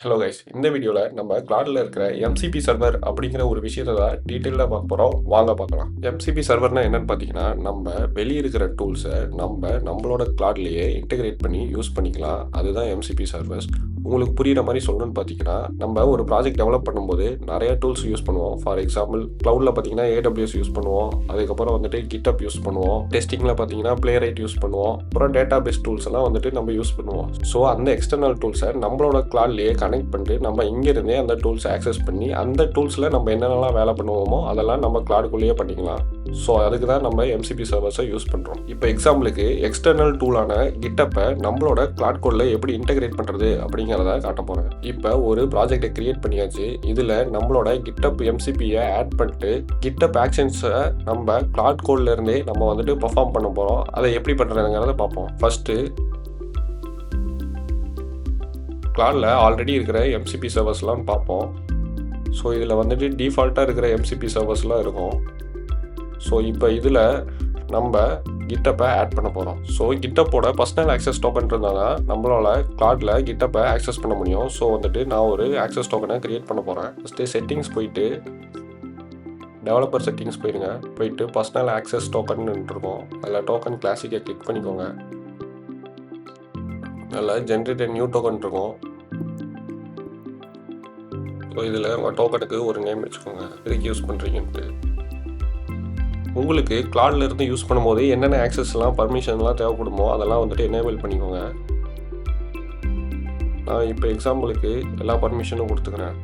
Hello guys, இந்த வீடியோவில் நம்ம கிளாட்ல இருக்கிற எம்சிபி சர்வர் அப்படிங்கிற ஒரு விஷயத்தை தான் டீட்டெயிலாக பார்க்க போகிறோம். வாங்க பார்க்கலாம். எம்சிபி சர்வர்னா என்னன்னு பார்த்தீங்கன்னா, நம்ம வெளியே இருக்கிற டூல்ஸை நம்மளோட கிளாட்லேயே இன்டெகிரேட் பண்ணி யூஸ் பண்ணிக்கலாம். அதுதான் எம்சிபி சர்வர்ஸ். உங்களுக்கு புரியுற மாதிரி சொல்லணும்னு பார்த்தீங்கன்னா, நம்ம ஒரு ப்ராஜெக்ட் டெவலப் பண்ணும்போது நிறைய டூல்ஸ் யூஸ் பண்ணுவோம். ஃபார் எக்ஸாம்பிள் கிளவுடில் பார்த்தீங்கன்னா AWS யூஸ் பண்ணுவோம். அதுக்கப்புறம் வந்துட்டு GitHub யூஸ் பண்ணுவோம். டெஸ்டிங்கில் பார்த்தீங்கன்னா Playwright யூஸ் பண்ணுவோம். அப்புறம் டேட்டா பேஸ் டூல்ஸ் எல்லாம் வந்துட்டு நம்ம யூஸ் பண்ணுவோம். ஸோ அந்த எக்ஸ்டர்னல் டூல்ஸை நம்மளோட கிளாட்லேயே கனெக்ட் பண்ணிட்டு நம்ம இங்கிருந்தே அந்த டூல்ஸை ஆக்சஸ் பண்ணி அந்த டூல்ஸில் நம்ம என்னென்னலாம் வேலை பண்ணுவோமோ அதெல்லாம் நம்ம கிளாடுக்குள்ளேயே பண்ணிக்கலாம். ஸோ அதுக்கு தான் நம்ம எம்சிபி சர்வர்ஸை யூஸ் பண்ணுறோம். இப்போ எக்ஸாம்பிளுக்கு எக்ஸ்டர்னல் டூலான கிட்டப்பை நம்மளோட கிளாட் கோடில் எப்படி இன்டெகிரேட் பண்ணுறது அப்படிங்கிறத காட்ட போகிறேன். இப்போ ஒரு ப்ராஜெக்டை கிரியேட் பண்ணியாச்சு. இதில் நம்மளோட GitHub MCPயை ஆட் பண்ணிட்டு GitHub ஆக்ஷன்ஸை நம்ம கிளாட் கோடில் இருந்தே நம்ம வந்துட்டு பெர்ஃபார்ம் பண்ண போகிறோம். அதை எப்படி பண்ணுறதுங்கிறத பார்ப்போம். ஃபஸ்ட்டு கிளாடில் ஆல்ரெடி இருக்கிற எம்சிபி சர்வர்ஸ்லாம் பார்ப்போம். ஸோ இதில் வந்துட்டு டிஃபால்ட்டாக இருக்கிற எம்சிபி சர்வர்ஸ்லாம் இருக்கும். ஸோ இப்போ இதில் நம்ம GitHubஐ ஆட் பண்ண போகிறோம். ஸோ GitHubஓட பர்சனல் ஆக்சஸ் டோக்கன் இருந்தால் தான் நம்மளால் கிளாடில் GitHubஐ ஆக்சஸ் பண்ண முடியும். ஸோ வந்துட்டு நான் ஒரு ஆக்சஸ் டோக்கனை க்ரியேட் பண்ண போகிறேன். ஃபஸ்ட்டு செட்டிங்ஸ் போயிட்டு டெவலப்பர் செட்டிங்ஸ் போயிடுங்க. போயிட்டு பர்சனல் ஆக்சஸ் டோக்கன் இருக்கும். அதில் டோக்கன் கிளாசிக்கை கிளிக் பண்ணிக்கோங்க. அதில் ஜென்ரேட் நியூ டோக்கன் இருக்கும். ஸோ இதில் உங்கள் டோக்கனுக்கு ஒரு நேம் வச்சுக்கோங்க, எதுக்கு யூஸ் பண்ணுறீங்கன்ட்டு. உங்களுக்கு கிளாட்ல இருந்து யூஸ் பண்ணும்போது என்னென்ன ஆக்சஸ்லாம் பர்மிஷன்லாம் தேவைப்படுமோ அதெல்லாம் வந்துட்டு எனேபிள் பண்ணிக்கோங்க. நான் இப்போ எக்ஸாம்பிளுக்கு எல்லா பர்மிஷனும் கொடுத்துக்கிறேன்.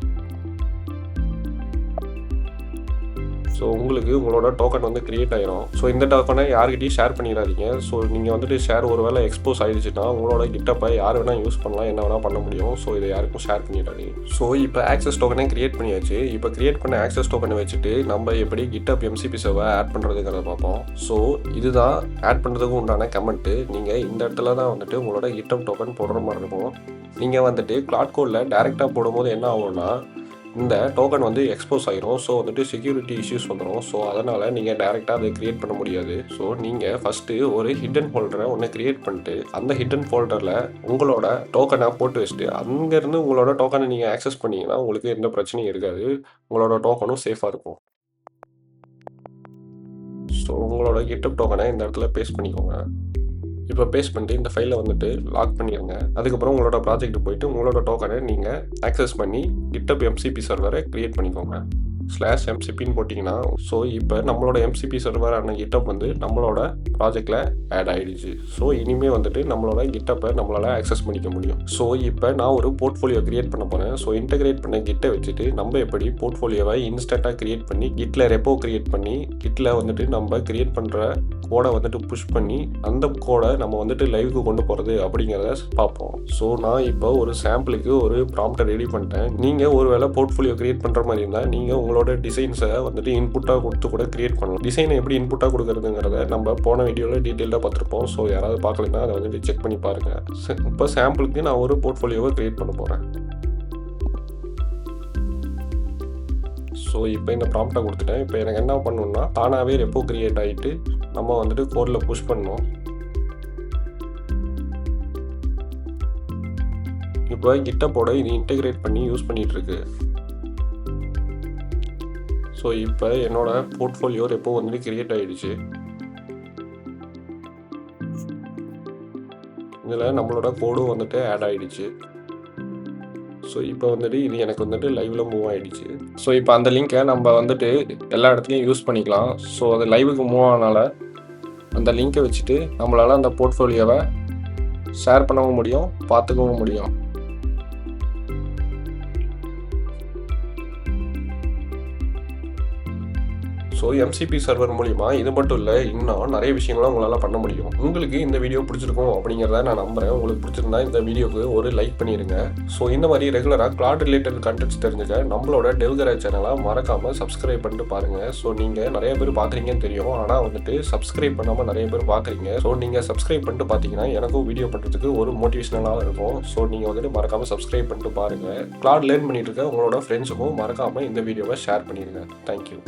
ஸோ உங்களுக்கு உங்களோட டோக்கன் வந்து கிரியேட் ஆகிரும். ஸோ இந்த டோக்கனை யார்கிட்டையும் ஷேர் பண்ணிடாதீங்க. ஸோ நீங்கள் வந்துட்டு ஷேர் ஒரு வேளை எக்ஸ்போஸ் ஆகிடுச்சுன்னா உங்களோட GitHubஐ யார் வேணால் யூஸ் பண்ணலாம், என்ன வேணால் பண்ண முடியும். ஸோ இதை யாருக்கும் ஷேர் பண்ணிடாதீங்க. ஸோ இப்போ ஆக்சஸ் டோக்கனை கிரியேட் பண்ணியாச்சு. இப்போ கிரியேட் பண்ண ஆக்சஸ் டோக்கனை வச்சுட்டு நம்ம எப்படி GitHub MCP சர்வர் ஆட் பண்ணுறதுங்கிறத பார்ப்போம். ஸோ இதுதான் ஆட் பண்ணுறதுக்கு உண்டான கமெண்ட்டு. நீங்கள் இந்த இடத்துல தான் வந்துட்டு உங்களோட GitHub டோக்கன் போடுற மாதிரி இருக்கும். நீங்கள் வந்துட்டு கிளாட் கோடில் டேரெக்டாக போடும்போது என்ன ஆகும்னா இந்த டோக்கன் வந்து எக்ஸ்போஸ் ஆகிரும். ஸோ வந்துட்டு செக்யூரிட்டி இஷ்யூஸ் வந்துடும். ஸோ அதனால் நீங்கள் டேரெக்டாக அதை க்ரியேட் பண்ண முடியாது. ஸோ நீங்கள் ஃபஸ்ட்டு ஒரு ஹிடன் ஃபோல்டரை ஒன்று க்ரியேட் பண்ணிட்டு அந்த ஹிடன் ஃபோல்டரில் உங்களோட டோக்கனை போட்டு வச்சுட்டு அங்கேருந்து உங்களோட டோக்கனை நீங்கள் ஆக்சஸ் பண்ணிங்கன்னா உங்களுக்கு எந்த பிரச்சனையும் இருக்காது. உங்களோட டோக்கனும் சேஃபாக இருக்கும். ஸோ உங்களோட GitHub டோக்கனை இந்த இடத்துல பேஸ்ட் பண்ணிக்கோங்க. இப்போ பேஸ்ட் பண்ணிட்டு இந்த ஃபைலை வந்துட்டு லாக் பண்ணிடுங்க. அதுக்கப்புறம் உங்களோட ப்ராஜெக்ட் போயிட்டு உங்களோட டோக்கனை நீங்கள் ஆக்சஸ் பண்ணி GitHub MCP சர்வரை க்ரியேட் பண்ணிக்கோங்க. /MCPன்னு போட்டிங்கன்னா ஸோ இப்போ நம்மளோட MCP சர்வரான GitHub வந்து நம்மளோட ப்ராஜெக்டில் ஆட் ஆகிடுச்சு. ஸோ இனிமேல் வந்துட்டு நம்மளோட GitHubஐ நம்மளால் ஆக்சஸ் பண்ணிக்க முடியும். ஸோ இப்போ நான் ஒரு போர்ட்ஃபோலியோ க்ரியேட் பண்ண போகிறேன். ஸோ இன்டெகிரேட் பண்ண கிட்டை வச்சுட்டு நம்ம எப்படி போர்ட்ஃபோலியோவை இன்ஸ்டண்ட்டாக க்ரியேட் பண்ணி கிட்டில் ரெப்போ க்ரியேட் பண்ணி கிட்டில் வந்துட்டு நம்ம க்ரியேட் பண்ணுற கோடை வந்துட்டு புஷ் பண்ணி அந்த கோடை நம்ம வந்துட்டு லைவுக்கு கொண்டு போகிறது அப்படிங்கிறத பார்ப்போம். ஸோ நான் இப்போ ஒரு சாம்பிளுக்கு ஒரு ப்ராம்ப்டை ரெடி பண்ணிட்டேன். நீங்கள் ஒரு வேளை போர்ட்ஃபோலியோ க்ரியேட் பண்ணுற மாதிரி இருந்தால் நீங்கள் உங்களோட டிசைன்ஸை வந்துட்டு இன்புட்டாக கொடுத்து கூட க்ரியேட் பண்ணலாம். டிசைனை எப்படி இன்புட்டாக கொடுக்குறதுங்கிறத நம்ம போன வீடியோவில் டீட்டெயிலாக பார்த்துருப்போம். ஸோ யாராவது பார்க்கலன்னா அதை வந்துட்டு செக் பண்ணி பாருங்கள். இப்போ சாம்பிளுக்கு நான் ஒரு போர்ட்ஃபோலியோவை க்ரியேட் பண்ண போகிறேன். ஸோ இப்போ இந்த ப்ராம்ப்டை கொடுத்துட்டேன். இப்போ எனக்கு என்ன பண்ணணும்னா தானாகவே ரெப்போ கிரியேட் ஆகிட்டு நம்ம வந்துட்டு கோடில் புஷ் பண்ணணும். இப்போ GitHubஓட இது இன்டெகிரேட் பண்ணி யூஸ் பண்ணிகிட்டு இருக்கு. ஸோ இப்போ என்னோட போர்ட்ஃபோலியோ ரெப்போ வந்துட்டு கிரியேட் ஆகிடுச்சு. இதில் நம்மளோட கோடும் வந்துட்டு ஆட் ஆகிடுச்சு. ஸோ இப்போ வந்துட்டு இது எனக்கு வந்துட்டு லைவில் மூவ் ஆகிடுச்சு. ஸோ இப்போ அந்த லிங்கை நம்ம வந்துட்டு எல்லா இடத்துலையும் யூஸ் பண்ணிக்கலாம். ஸோ அது லைவுக்கு மூவ் ஆனால அந்த லிங்கை வச்சுட்டு நம்மளால் அந்த போர்ட்ஃபோலியோவை ஷேர் பண்ணவும் முடியும், பார்த்துக்கவும் முடியும். ஸோ MCP சர்வர் மூலிமா இது மட்டும் இல்லை, இன்னும் நிறைய விஷயங்களும் உங்களால் பண்ண முடியும். உங்களுக்கு இந்த வீடியோ பிடிச்சிருக்கும் அப்படிங்கிறத நான் நம்புகிறேன். உங்களுக்கு பிடிச்சிருந்தா இந்த வீடியோக்கு ஒரு லைக் பண்ணிடுங்க. ஸோ இந்த மாதிரி ரெகுலராக கிளாட் ரிலேட்டட் கண்டென்ட்ஸ் தெரிஞ்சுக்க நம்மளோட டெவ்கரேஜ் சேனலை மறக்காமல் சப்ஸ்கிரைப் பண்ணிட்டு பாருங்கள். ஸோ நீங்கள் நிறைய பேர் பார்க்குறீங்கன்னு தெரியும், ஆனால் வந்துட்டு சப்ஸ்கிரைப் பண்ணாமல் நிறைய பேர் பார்க்குறீங்க. ஸோ நீங்கள் சப்ஸ்கிரைப் பண்ணிட்டு பார்த்தீங்கன்னா எனக்கும் வீடியோ பண்ணுறதுக்கு ஒரு மோட்டிவேஷனலாக இருக்கும். ஸோ நீங்கள் வந்துட்டு மறக்காமல் சப்ஸ்கிரைப் பண்ணிட்டு பாருங்கள். கிளாட் லேர்ன் பண்ணிட்டு இருக்க உங்களோட ஃப்ரெண்ட்ஸுக்கும் மறக்காமல் இந்த வீடியோவை ஷேர் பண்ணிடுங்க. தேங்க்யூ.